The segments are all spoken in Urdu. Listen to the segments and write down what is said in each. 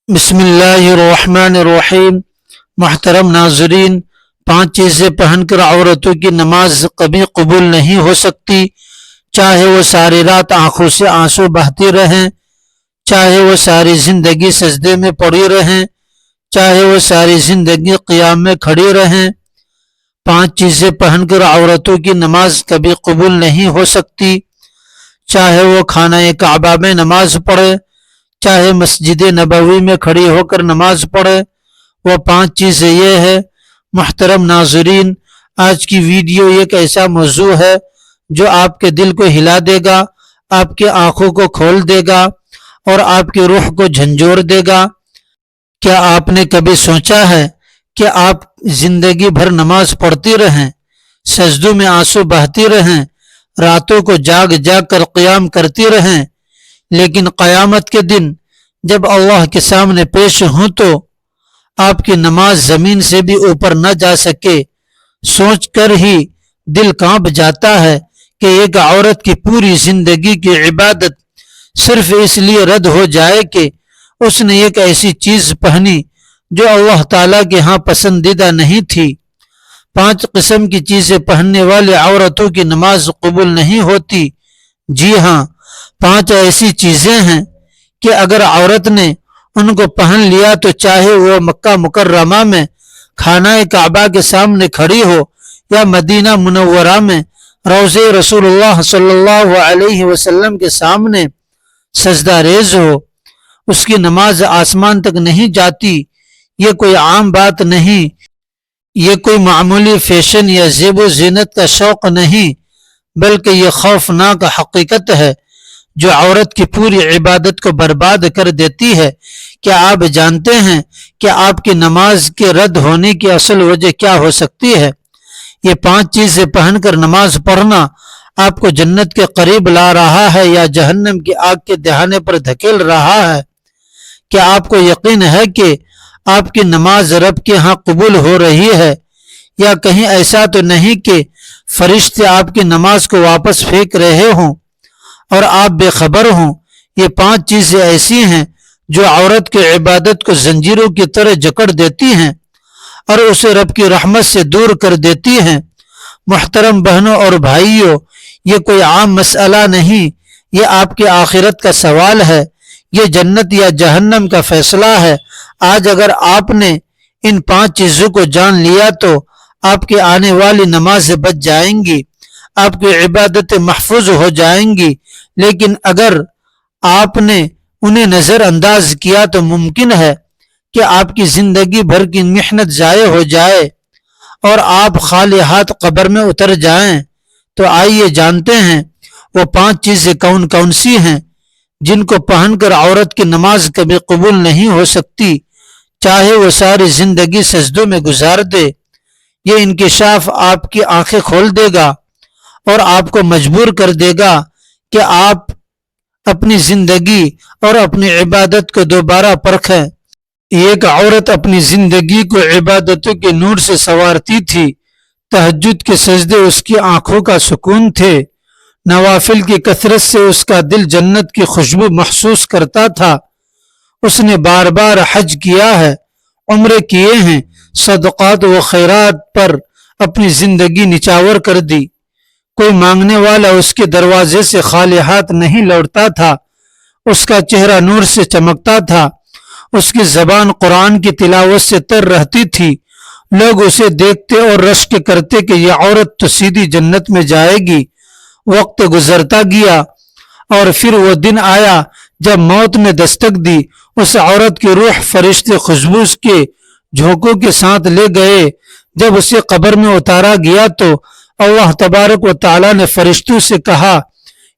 بسم اللہ الرحمن الرحیم۔ محترم ناظرین، 5 چیزیں پہن کر عورتوں کی نماز کبھی قبول نہیں ہو سکتی، چاہے وہ ساری رات آنکھوں سے آنسو بہتی رہیں، چاہے وہ ساری زندگی سجدے میں پڑی رہیں، چاہے وہ ساری زندگی قیام میں کھڑی رہیں۔ 5 چیزیں پہن کر عورتوں کی نماز کبھی قبول نہیں ہو سکتی، چاہے وہ خانہ کعبہ میں نماز پڑھے، چاہے مسجد نبوی میں کھڑی ہو کر نماز پڑھے۔ وہ 5 چیزیں یہ ہے۔ محترم ناظرین، آج کی ویڈیو ایک ایسا موضوع ہے جو آپ کے دل کو ہلا دے گا، آپ کے آنکھوں کو کھول دے گا اور آپ کی روح کو جھنجھوڑ دے گا۔ کیا آپ نے کبھی سوچا ہے کہ آپ زندگی بھر نماز پڑھتی رہیں، سجدوں میں آنسو بہتی رہیں، راتوں کو جاگ جاگ کر قیام کرتی رہیں، لیکن قیامت کے دن جب اللہ کے سامنے پیش ہوں تو آپ کی نماز زمین سے بھی اوپر نہ جا سکے؟ سوچ کر ہی دل کانپ جاتا ہے کہ ایک عورت کی پوری زندگی کی عبادت صرف اس لیے رد ہو جائے کہ اس نے ایک ایسی چیز پہنی جو اللہ تعالیٰ کے ہاں پسندیدہ نہیں تھی۔ 5 قسم کی چیزیں پہننے والے عورتوں کی نماز قبول نہیں ہوتی۔ جی ہاں، 5 ایسی چیزیں ہیں کہ اگر عورت نے ان کو پہن لیا تو چاہے وہ مکہ مکرمہ میں خانہ کعبہ کے سامنے کھڑی ہو یا مدینہ منورہ میں روضہ رسول اللہ صلی اللہ علیہ وسلم کے سامنے سجدہ ریز ہو، اس کی نماز آسمان تک نہیں جاتی۔ یہ کوئی عام بات نہیں، یہ کوئی معمولی فیشن یا زیب و زینت کا شوق نہیں، بلکہ یہ خوفناک حقیقت ہے جو عورت کی پوری عبادت کو برباد کر دیتی ہے۔ کیا آپ جانتے ہیں کہ آپ کی نماز کے رد ہونے کی اصل وجہ کیا ہو سکتی ہے؟ یہ 5 چیزیں پہن کر نماز پڑھنا آپ کو جنت کے قریب لا رہا ہے یا جہنم کی آگ کے دہانے پر دھکیل رہا ہے؟ کیا آپ کو یقین ہے کہ آپ کی نماز رب کے ہاں قبول ہو رہی ہے، یا کہیں ایسا تو نہیں کہ فرشتے آپ کی نماز کو واپس پھینک رہے ہوں اور آپ بے خبر ہوں؟ یہ 5 چیزیں ایسی ہیں جو عورت کی عبادت کو زنجیروں کی طرح جکڑ دیتی ہیں اور اسے رب کی رحمت سے دور کر دیتی ہیں۔ محترم بہنوں اور بھائیوں، یہ کوئی عام مسئلہ نہیں، یہ آپ کی آخرت کا سوال ہے، یہ جنت یا جہنم کا فیصلہ ہے۔ آج اگر آپ نے ان 5 چیزوں کو جان لیا تو آپ کی آنے والی نمازیں بچ جائیں گی، آپ کی عبادتیں محفوظ ہو جائیں گی، لیکن اگر آپ نے انہیں نظر انداز کیا تو ممکن ہے کہ آپ کی زندگی بھر کی محنت ضائع ہو جائے اور آپ خالی ہاتھ قبر میں اتر جائیں۔ تو آئیے جانتے ہیں وہ 5 چیزیں کون کون سی ہیں جن کو پہن کر عورت کی نماز کبھی قبول نہیں ہو سکتی، چاہے وہ ساری زندگی سجدوں میں گزار دے۔ یہ انکشاف آپ کی آنکھیں کھول دے گا اور آپ کو مجبور کر دے گا کہ آپ اپنی زندگی اور اپنی عبادت کو دوبارہ پرکھیں۔ ایک عورت اپنی زندگی کو عبادتوں کے نور سے سنوارتی تھی، تہجد کے سجدے اس کی آنکھوں کا سکون تھے، نوافل کی کثرت سے اس کا دل جنت کی خوشبو محسوس کرتا تھا۔ اس نے بار بار حج کیا ہے، عمرے کیے ہیں، صدقات و خیرات پر اپنی زندگی نچاور کر دی۔ کوئی مانگنے والا اس کے دروازے سے خالی ہاتھ نہیں لوٹتا تھا، اس کا چہرہ نور سے چمکتا تھا، اس کی زبان قرآن کی تلاوت سے تر رہتی تھی۔ لوگ اسے دیکھتے اور رشک کرتے کہ یہ عورت تو سیدھی جنت میں جائے گی۔ وقت گزرتا گیا اور پھر وہ دن آیا جب موت نے دستک دی۔ اس عورت کی روح فرشتے خوشبو کے جھونکوں کے ساتھ لے گئے۔ جب اسے قبر میں اتارا گیا تو اللہ تبارک و تعالیٰ نے فرشتوں سے کہا،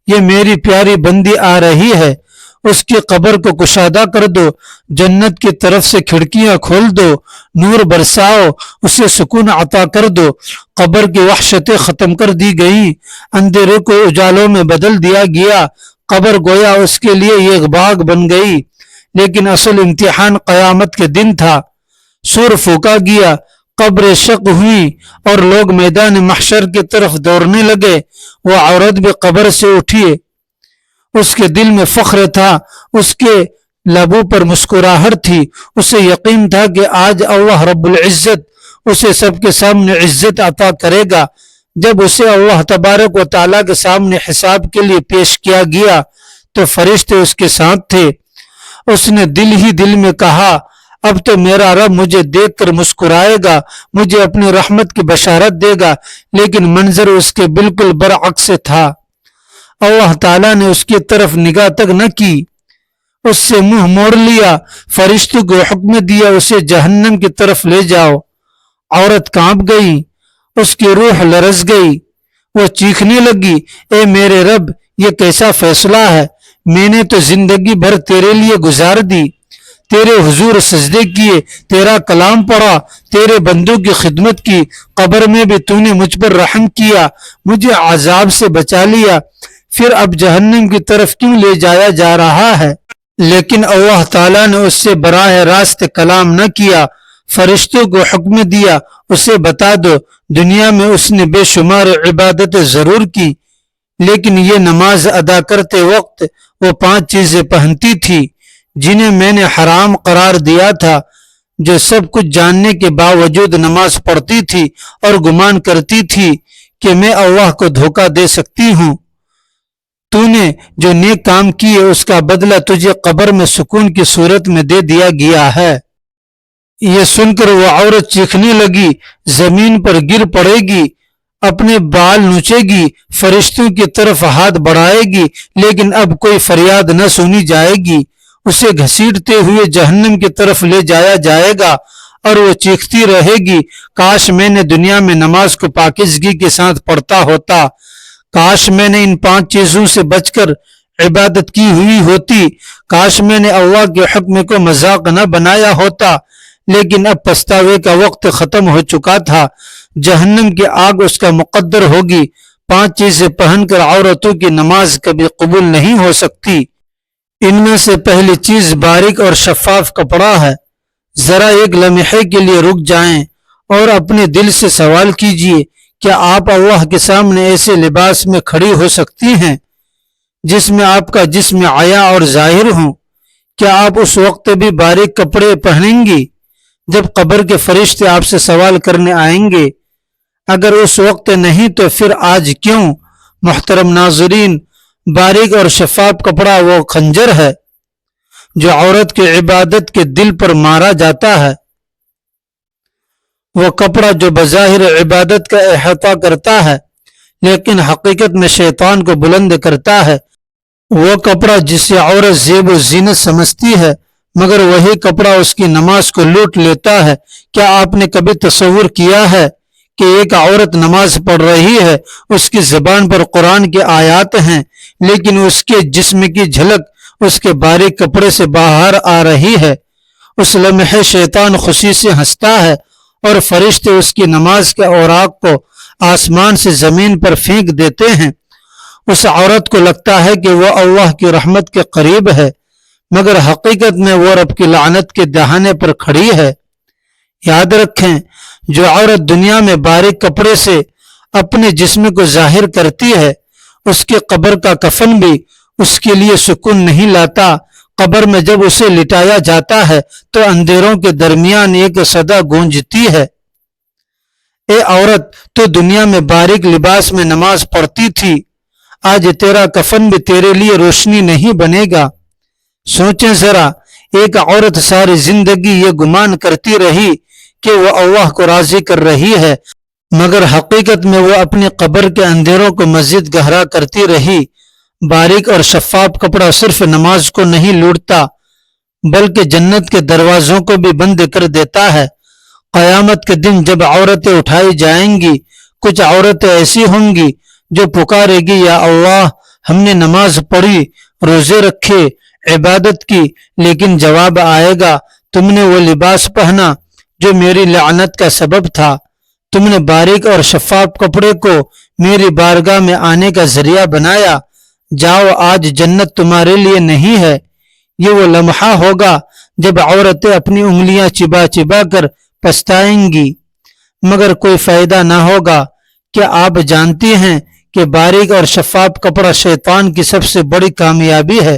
یہ میری پیاری بندی آ رہی ہے، اس کی قبر کو کشادہ کر دو، جنت کی طرف سے کھڑکیاں کھول دو، نور برساؤ، اسے سکون عطا کر دو۔ قبر کی وحشتیں ختم کر دی گئیں، اندھیرے کو اجالوں میں بدل دیا گیا، قبر گویا اس کے لیے ایک باغ بن گئی۔ لیکن اصل امتحان قیامت کے دن تھا۔ سور پھونکا گیا، قبر شق ہوئی اور لوگ میدان محشر کی طرف دوڑنے لگے۔ وہ عورت بھی قبر سے اٹھی، اس کے دل میں فخر تھا، اس کے لبوں پر مسکراہٹ تھی. اسے یقین تھا کہ آج اللہ رب العزت اسے سب کے سامنے عزت عطا کرے گا. جب اسے اللہ تبارک و تعالیٰ کے سامنے حساب کے لیے پیش کیا گیا تو فرشتے اس کے ساتھ تھے. اس نے دل ہی دل میں کہا اب تو میرا رب مجھے دیکھ کر مسکرائے گا, مجھے اپنی رحمت کی بشارت دے گا. لیکن منظر اس کے بالکل برعکس تھا. اللہ تعالیٰ نے اس کی طرف نگاہ تک نہ کی, اس سے منہ موڑ لیا. فرشتوں کو حکم دیا اسے جہنم کی طرف لے جاؤ. عورت کانپ گئی, اس کی روح لرز گئی. وہ چیخنے لگی اے میرے رب, یہ کیسا فیصلہ ہے؟ میں نے تو زندگی بھر تیرے لیے گزار دی, تیرے حضور سجدے کیے, تیرا کلام پڑھا, تیرے بندوں کی خدمت کی. قبر میں بھی تو نے مجھ پر رحم کیا, مجھے عذاب سے بچا لیا, پھر اب جہنم کی طرف کیوں لے جایا جا رہا ہے؟ لیکن اللہ تعالیٰ نے اس سے براہ راست کلام نہ کیا. فرشتوں کو حکم دیا اسے بتا دو دنیا میں اس نے بے شمار عبادتیں ضرور کی, لیکن یہ نماز ادا کرتے وقت وہ 5 چیزیں پہنتی تھی جنہیں میں نے حرام قرار دیا تھا. جو سب کچھ جاننے کے باوجود نماز پڑھتی تھی اور گمان کرتی تھی کہ میں اللہ کو دھوکہ دے سکتی ہوں. تو نے جو نیک کام کیے اس کا بدلہ تجھے قبر میں سکون کی صورت میں دے دیا گیا ہے. یہ سن کر وہ عورت چیخنے لگی, زمین پر گر پڑے گی, اپنے بال نوچے گی, فرشتوں کی طرف ہاتھ بڑھائے گی, لیکن اب کوئی فریاد نہ سنی جائے گی. اسے گھسیٹتے ہوئے جہنم کی طرف لے جایا جائے گا اور وہ چیختی رہے گی کاش میں نے دنیا میں نماز کو پاکیزگی کے ساتھ پڑھتا ہوتا, کاش میں نے ان 5 چیزوں سے بچ کر عبادت کی ہوئی ہوتی, کاش میں نے اللہ کے حکم کو مذاق نہ بنایا ہوتا. لیکن اب پچھتاوے کا وقت ختم ہو چکا تھا. جہنم کی آگ اس کا مقدر ہوگی. 5 چیزیں پہن کر عورتوں کی نماز کبھی قبول نہیں ہو سکتی. ان میں سے پہلی چیز باریک اور شفاف کپڑا ہے. ذرا ایک لمحے کے لیے رک جائیں اور اپنے دل سے سوال کیجئے کیا آپ اللہ کے سامنے ایسے لباس میں کھڑی ہو سکتی ہیں جس میں آپ کا جسم عیا اور ظاہر ہوں؟ کیا آپ اس وقت بھی باریک کپڑے پہنیں گی جب قبر کے فرشتے آپ سے سوال کرنے آئیں گے؟ اگر اس وقت نہیں تو پھر آج کیوں؟ محترم ناظرین، باریک اور شفاف کپڑا وہ خنجر ہے جو عورت کے عبادت کے دل پر مارا جاتا ہے. وہ کپڑا جو بظاہر عبادت کا احاطہ کرتا ہے لیکن حقیقت میں شیطان کو بلند کرتا ہے. وہ کپڑا جسے عورت زیب و زینت سمجھتی ہے مگر وہی کپڑا اس کی نماز کو لوٹ لیتا ہے. کیا آپ نے کبھی تصور کیا ہے کہ ایک عورت نماز پڑھ رہی ہے، اس کی زبان پر قرآن کے آیات ہیں لیکن اس کے جسم کی جھلک اس کے باریک کپڑے سے باہر آ رہی ہے؟ اس لمحے شیطان خوشی سے ہنستا ہے اور فرشتے اس کی نماز کے اوراق کو آسمان سے زمین پر پھینک دیتے ہیں. اس عورت کو لگتا ہے کہ وہ اللہ کی رحمت کے قریب ہے مگر حقیقت میں وہ رب کی لعنت کے دہانے پر کھڑی ہے. یاد رکھیں، جو عورت دنیا میں باریک کپڑے سے اپنے جسم کو ظاہر کرتی ہے اس کی قبر کا کفن بھی اس کے لیے سکون نہیں لاتا. قبر میں جب اسے لٹایا جاتا ہے تو اندھیروں کے درمیان ایک صدا گونجتی ہے، اے عورت تو دنیا میں باریک لباس میں نماز پڑھتی تھی، آج تیرا کفن بھی تیرے لیے روشنی نہیں بنے گا. سوچیں ذرا، ایک عورت ساری زندگی یہ گمان کرتی رہی کہ وہ اللہ کو راضی کر رہی ہے مگر حقیقت میں وہ اپنی قبر کے اندھیروں کو مزید گہرا کرتی رہی. باریک اور شفاف کپڑا صرف نماز کو نہیں لوٹتا بلکہ جنت کے دروازوں کو بھی بند کر دیتا ہے. قیامت کے دن جب عورتیں اٹھائی جائیں گی، کچھ عورتیں ایسی ہوں گی جو پکارے گی یا اللہ، ہم نے نماز پڑھی، روزے رکھے، عبادت کی، لیکن جواب آئے گا تم نے وہ لباس پہنا جو میری لعنت کا سبب تھا، تم نے باریک اور شفاف کپڑے کو میری بارگاہ میں آنے کا ذریعہ بنایا. جاؤ، آج جنت تمہارے لیے نہیں ہے. یہ وہ لمحہ ہوگا جب عورتیں اپنی انگلیاں چبا چبا کر پچھتائیں گی مگر کوئی فائدہ نہ ہوگا. کیا آپ جانتی ہیں کہ باریک اور شفاف کپڑا شیطان کی سب سے بڑی کامیابی ہے؟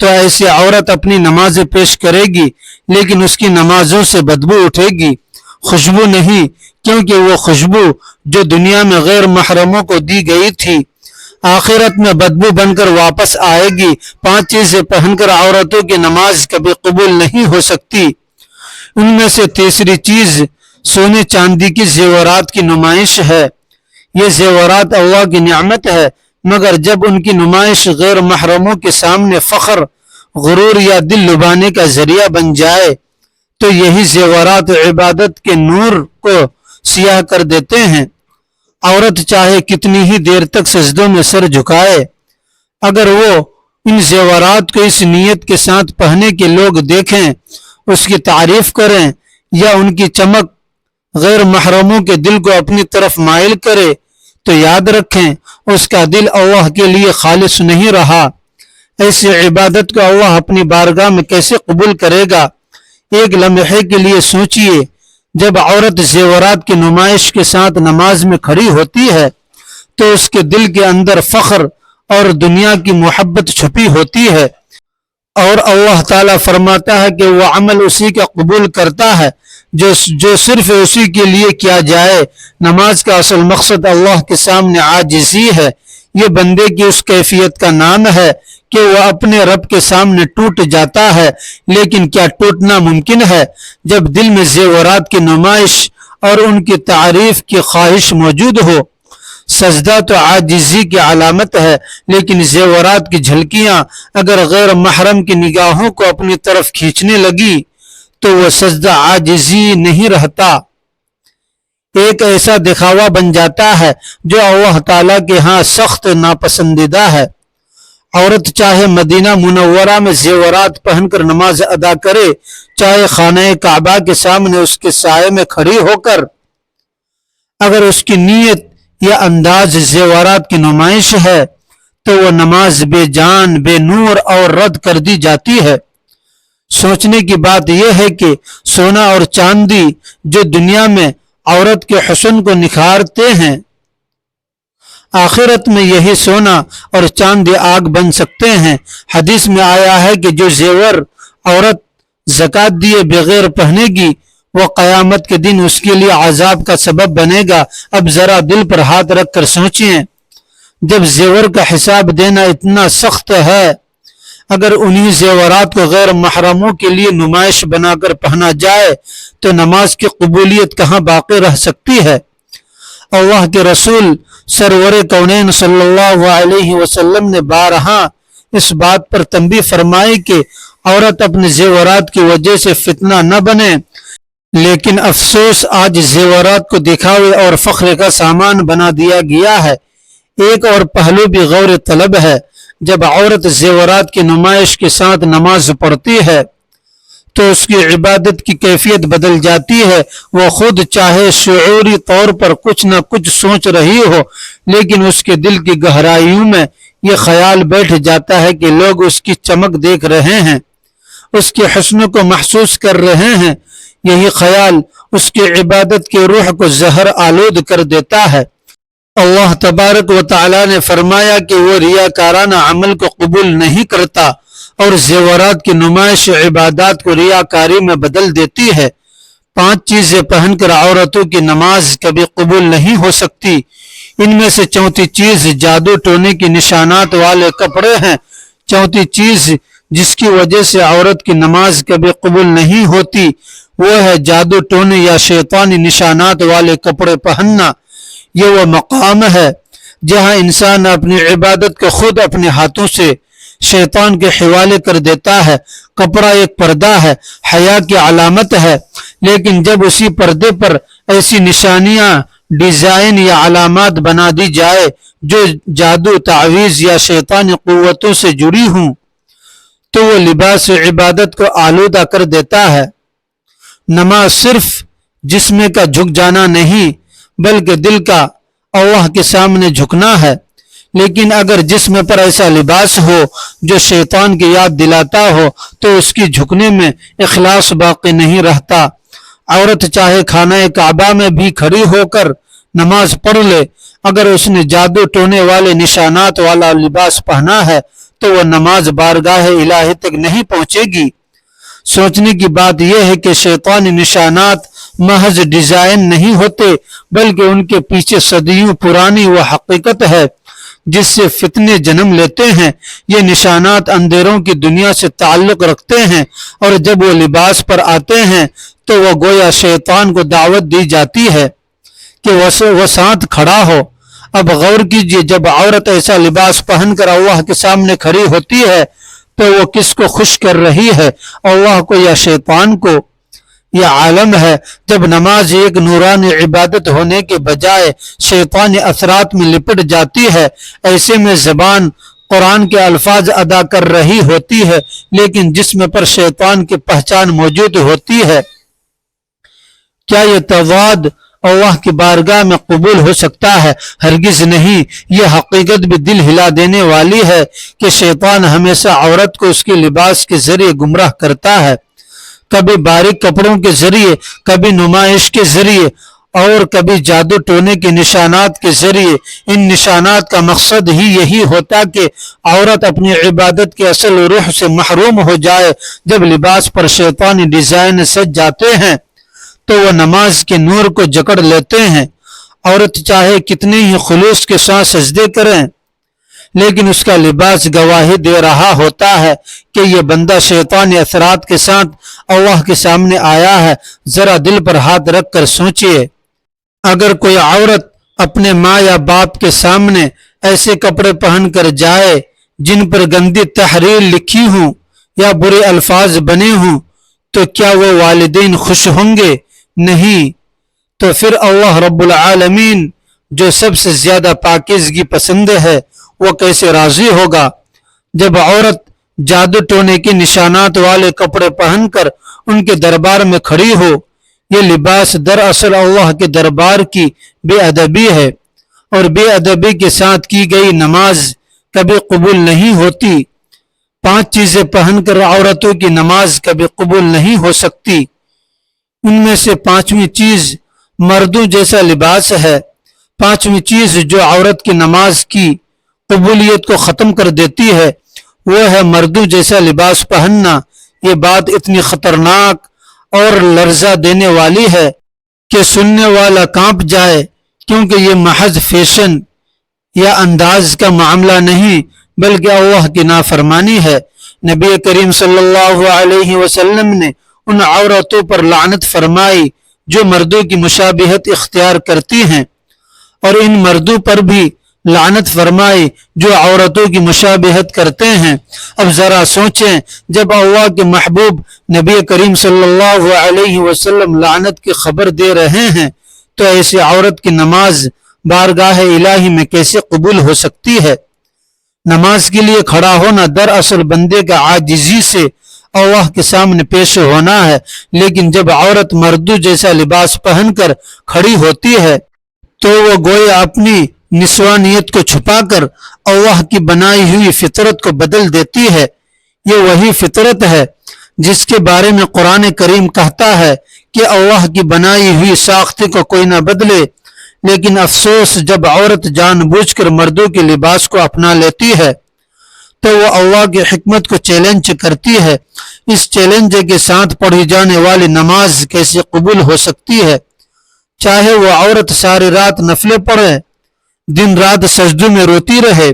تو ایسی عورت اپنی نمازیں پیش کرے گی لیکن اس کی نمازوں سے بدبو اٹھے گی، خوشبو نہیں، کیونکہ وہ خوشبو جو دنیا میں غیر محرموں کو دی گئی تھی آخرت میں بدبو بن کر واپس آئے گی۔ 5 چیزیں پہن کر عورتوں کی نماز کبھی قبول نہیں ہو سکتی۔ ان میں سے تیسری چیز سونے چاندی کی زیورات کی نمائش ہے۔ یہ زیورات اللہ کی نعمت ہے، مگر جب ان کی نمائش غیر محرموں کے سامنے فخر، غرور یا دل لبانے کا ذریعہ بن جائے تو یہی زیورات عبادت کے نور کو سیاہ کر دیتے ہیں۔ عورت چاہے کتنی ہی دیر تک سجدوں میں سر جھکائے، اگر وہ ان زیورات کو اس نیت کے ساتھ پہنے کہ لوگ دیکھیں، اس کی تعریف کریں یا ان کی چمک غیر محرموں کے دل کو اپنی طرف مائل کرے، تو یاد رکھیں اس کا دل اللہ کے لیے خالص نہیں رہا۔ ایسی عبادت کو اللہ اپنی بارگاہ میں کیسے قبول کرے گا؟ ایک لمحے کے لیے سوچئے، جب عورت زیورات کی نمائش کے ساتھ نماز میں کھڑی ہوتی ہے تو اس کے دل کے اندر فخر اور دنیا کی محبت چھپی ہوتی ہے، اور اللہ تعالیٰ فرماتا ہے کہ وہ عمل اسی کا قبول کرتا ہے جو صرف اسی کے لیے کیا جائے۔ نماز کا اصل مقصد اللہ کے سامنے عاجزی ہے۔ یہ بندے کی اس کیفیت کا نام ہے کہ وہ اپنے رب کے سامنے ٹوٹ جاتا ہے، لیکن کیا ٹوٹنا ممکن ہے جب دل میں زیورات کی نمائش اور ان کی تعریف کی خواہش موجود ہو؟ سجدہ تو عاجزی کی علامت ہے، لیکن زیورات کی جھلکیاں اگر غیر محرم کی نگاہوں کو اپنی طرف کھینچنے لگی تو وہ سجدہ عاجزی نہیں رہتا، ایک ایسا دکھاوا بن جاتا ہے جو اللہ تعالیٰ کے ہاں سخت ناپسندیدہ ہے۔ عورت چاہے مدینہ منورہ میں زیورات پہن کر نماز ادا کرے، چاہے خانہ کعبہ کے سامنے اس کے سائے میں کھڑی ہو کر، اگر اس کی نیت یا انداز زیورات کی نمائش ہے تو وہ نماز بے جان، بے نور اور رد کر دی جاتی ہے۔ سوچنے کی بات یہ ہے کہ سونا اور چاندی جو دنیا میں عورت کے حسن کو نکھارتے ہیں، آخرت میں یہی سونا اور چاندی آگ بن سکتے ہیں۔ حدیث میں آیا ہے کہ جو زیور عورت زکوٰۃ دیے بغیر پہنے گی وہ قیامت کے دن اس کے لیے عذاب کا سبب بنے گا۔ اب ذرا دل پر ہاتھ رکھ کر سوچیں، جب زیور کا حساب دینا اتنا سخت ہے، اگر انہی زیورات کو غیر محرموں کے لیے نمائش بنا کر پہنا جائے تو نماز کی قبولیت کہاں باقی رہ سکتی ہے؟ اللہ کے رسول سرور کونین صلی اللہ علیہ وسلم نے بارہا اس بات پر تنبیہ فرمائی کہ عورت اپنے زیورات کی وجہ سے فتنہ نہ بنے، لیکن افسوس آج زیورات کو دکھاوے اور فخر کا سامان بنا دیا گیا ہے۔ ایک اور پہلو بھی غور طلب ہے، جب عورت زیورات کی نمائش کے ساتھ نماز پڑھتی ہے تو اس کی عبادت کی کیفیت بدل جاتی ہے۔ وہ خود چاہے شعوری طور پر کچھ نہ کچھ سوچ رہی ہو، لیکن اس کے دل کی گہرائیوں میں یہ خیال بیٹھ جاتا ہے کہ لوگ اس کی چمک دیکھ رہے ہیں، اس کے حسن کو محسوس کر رہے ہیں۔ یہی خیال اس کی عبادت کی روح کو زہر آلود کر دیتا ہے۔ اللہ تبارک و تعالی نے فرمایا کہ وہ ریاکارانہ عمل کو قبول نہیں کرتا، اور زیورات کی نمائش عبادات کو ریاکاری میں بدل دیتی ہے۔ 5 چیزیں پہن کر عورتوں کی نماز کبھی قبول نہیں ہو سکتی۔ ان میں سے چوتھی چیز جادو ٹونے کی نشانات والے کپڑے ہیں۔ چوتھی چیز جس کی وجہ سے عورت کی نماز کبھی قبول نہیں ہوتی وہ ہے جادو ٹونے یا شیطانی نشانات والے کپڑے پہننا۔ یہ وہ مقام ہے جہاں انسان اپنی عبادت کو خود اپنے ہاتھوں سے شیطان کے حوالے کر دیتا ہے۔ کپڑا ایک پردہ ہے، حیا کی علامت ہے، لیکن جب اسی پردے پر ایسی نشانیاں، ڈیزائن یا علامات بنا دی جائے جو جادو، تعویذ یا شیطانی قوتوں سے جڑی ہوں تو وہ لباس عبادت کو آلودہ کر دیتا ہے۔ نماز صرف جسم کا جھک جانا نہیں بلکہ دل کا اللہ کے سامنے جھکنا ہے، لیکن اگر جسم پر ایسا لباس ہو جو شیطان کی یاد دلاتا ہو تو اس کی جھکنے میں اخلاص باقی نہیں رہتا۔ عورت چاہے خانہ کعبہ میں بھی کھڑی ہو کر نماز پڑھ لے، اگر اس نے جادو ٹونے والے نشانات والا لباس پہنا ہے تو وہ نماز بارگاہ الہی تک نہیں پہنچے گی۔ سوچنے کی بات یہ ہے کہ شیطانی نشانات محض ڈیزائن نہیں ہوتے، بلکہ ان کے پیچھے صدیوں پرانی وہ حقیقت ہے جس سے فتنے جنم لیتے ہیں۔ یہ نشانات اندھیروں کی دنیا سے تعلق رکھتے ہیں، اور جب وہ لباس پر آتے ہیں تو وہ گویا شیطان کو دعوت دی جاتی ہے کہ وہ ساتھ کھڑا ہو۔ اب غور کیجئے، جب عورت ایسا لباس پہن کر اللہ کے سامنے کھڑی ہوتی ہے تو وہ کس کو خوش کر رہی ہے، اللہ کو یا شیطان کو؟ یہ عالم ہے جب نماز ایک نورانی عبادت ہونے کے بجائے شیطانی اثرات میں لپٹ جاتی ہے، ایسے میں زبان قرآن کے الفاظ ادا کر رہی ہوتی ہے لیکن جسم پر شیطان کی پہچان موجود ہوتی ہے۔ کیا یہ تضاد اللہ کی بارگاہ میں قبول ہو سکتا ہے؟ ہرگز نہیں۔ یہ حقیقت بھی دل ہلا دینے والی ہے کہ شیطان ہمیشہ عورت کو اس کے لباس کے ذریعے گمراہ کرتا ہے، کبھی باریک کپڑوں کے ذریعے، کبھی نمائش کے ذریعے، اور کبھی جادو ٹونے کے نشانات کے ذریعے۔ ان نشانات کا مقصد ہی یہی ہوتا کہ عورت اپنی عبادت کے اصل روح سے محروم ہو جائے۔ جب لباس پر شیطانی ڈیزائن سج جاتے ہیں تو وہ نماز کے نور کو جکڑ لیتے ہیں۔ عورت چاہے کتنے ہی خلوص کے ساتھ سجدے کریں، لیکن اس کا لباس گواہی دے رہا ہوتا ہے کہ یہ بندہ شیطانی اثرات کے ساتھ اللہ کے سامنے آیا ہے۔ ذرا دل پر ہاتھ رکھ کر سوچئے، اگر کوئی عورت اپنے ماں یا باپ کے سامنے ایسے کپڑے پہن کر جائے جن پر گندی تحریر لکھی ہوں یا برے الفاظ بنے ہوں تو کیا وہ والدین خوش ہوں گے؟ نہیں۔ تو پھر اللہ رب العالمین جو سب سے زیادہ پاکیزگی پسند ہے وہ کیسے راضی ہوگا؟ جب عورت جادو ٹونے کے نشانات والے کپڑے پہن کر ان کے دربار میں کھڑی ہو، یہ لباس دراصل اللہ کے دربار کی بے ادبی ہے، اور بے ادبی کے ساتھ کی گئی نماز کبھی قبول نہیں ہوتی۔ 5 چیزیں پہن کر عورتوں کی نماز کبھی قبول نہیں ہو سکتی۔ ان میں سے 5ویں چیز مردوں جیسا لباس ہے۔ 5ویں چیز جو عورت کی نماز کی قبولیت کو ختم کر دیتی ہے وہ ہے مردوں جیسا لباس پہننا۔ یہ بات اتنی خطرناک اور لرزہ دینے والی ہے کہ سننے والا کانپ جائے، کیونکہ یہ محض فیشن یا انداز کا معاملہ نہیں بلکہ اللہ کی نافرمانی ہے۔ نبی کریم صلی اللہ علیہ وسلم نے ان عورتوں پر لعنت فرمائی جو مردوں کی مشابہت اختیار کرتی ہیں، اور ان مردوں پر بھی لعنت فرمائی جو عورتوں کی مشابہت کرتے ہیں۔ اب ذرا سوچیں، جب اللہ کے محبوب نبی کریم صلی اللہ علیہ وسلم لعنت کی خبر دے رہے ہیں تو ایسی عورت کی نماز بارگاہ الہی میں کیسے قبول ہو سکتی ہے؟ نماز کے لیے کھڑا ہونا دراصل بندے کا عاجزی سے اللہ کے سامنے پیش ہونا ہے، لیکن جب عورت مردوں جیسا لباس پہن کر کھڑی ہوتی ہے تو وہ گویا اپنی نسوانیت کو چھپا کر اللہ کی بنائی ہوئی فطرت کو بدل دیتی ہے۔ یہ وہی فطرت ہے جس کے بارے میں قرآن کریم کہتا ہے کہ اللہ کی بنائی ہوئی ساخت کو کوئی نہ بدلے، لیکن افسوس جب عورت جان بوجھ کر مردوں کے لباس کو اپنا لیتی ہے تو وہ اللہ کی حکمت کو چیلنج کرتی ہے۔ اس چیلنج کے ساتھ پڑھی جانے والی نماز کیسے قبول ہو سکتی ہے؟ چاہے وہ عورت ساری رات نفلیں پڑھے، دن رات سجدوں میں روتی رہے،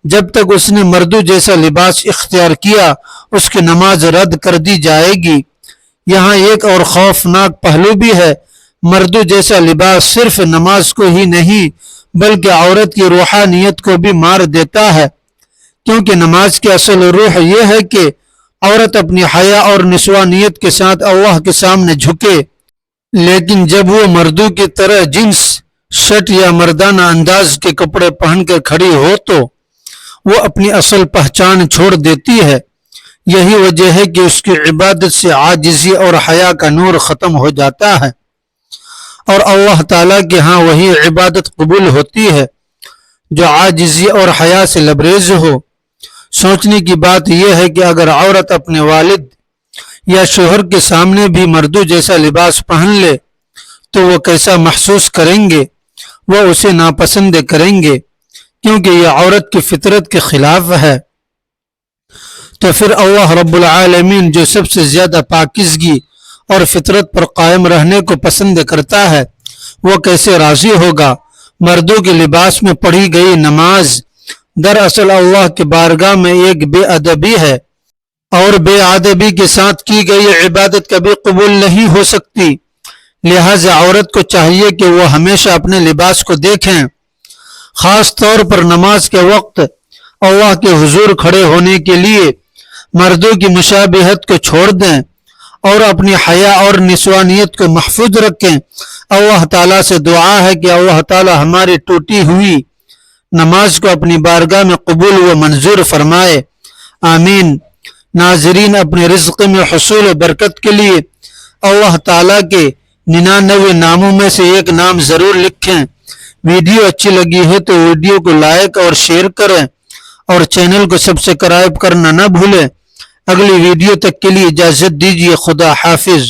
جب تک اس نے مردوں جیسا لباس اختیار کیا اس کی نماز رد کر دی جائے گی۔ یہاں ایک اور خوفناک پہلو بھی ہے۔ مردوں جیسا لباس صرف نماز کو ہی نہیں بلکہ عورت کی روحانیت کو بھی مار دیتا ہے، کیونکہ نماز کی اصل روح یہ ہے کہ عورت اپنی حیا اور نسوانیت کے ساتھ اللہ کے سامنے جھکے، لیکن جب وہ مردوں کی طرح جنس شرٹ یا مردانہ انداز کے کپڑے پہن کر کھڑی ہو تو وہ اپنی اصل پہچان چھوڑ دیتی ہے۔ یہی وجہ ہے کہ اس کی عبادت سے عاجزی اور حیا کا نور ختم ہو جاتا ہے، اور اللہ تعالیٰ کے ہاں وہی عبادت قبول ہوتی ہے جو عاجزی اور حیا سے لبریز ہو۔ سوچنے کی بات یہ ہے کہ اگر عورت اپنے والد یا شوہر کے سامنے بھی مردوں جیسا لباس پہن لے تو وہ کیسا محسوس کریں گے؟ وہ اسے ناپسند کریں گے، کیونکہ یہ عورت کی فطرت کے خلاف ہے۔ تو پھر اللہ رب العالمین جو سب سے زیادہ پاکیزگی اور فطرت پر قائم رہنے کو پسند کرتا ہے وہ کیسے راضی ہوگا؟ مردوں کے لباس میں پڑھی گئی نماز دراصل اللہ کی بارگاہ میں ایک بے ادبی ہے اور بے ادبی کے ساتھ کی گئی عبادت کبھی قبول نہیں ہو سکتی۔ لہذا عورت کو چاہیے کہ وہ ہمیشہ اپنے لباس کو دیکھیں، خاص طور پر نماز کے وقت اللہ کے حضور کھڑے ہونے کے لیے مردوں کی مشابہت کو چھوڑ دیں اور اپنی حیا اور نسوانیت کو محفوظ رکھیں۔ اللہ تعالیٰ سے دعا ہے کہ اللہ تعالیٰ ہماری ٹوٹی ہوئی نماز کو اپنی بارگاہ میں قبول و منظور فرمائے، آمین۔ ناظرین، اپنے رزق میں حصول و برکت کے لیے اللہ تعالیٰ کے 99 ناموں میں سے ایک نام ضرور لکھیں۔ ویڈیو اچھی لگی ہے تو ویڈیو کو لائک اور شیئر کریں اور چینل کو سبسکرائب کرنا نہ بھولیں۔ اگلی ویڈیو تک کے لیے اجازت دیجیے، خدا حافظ۔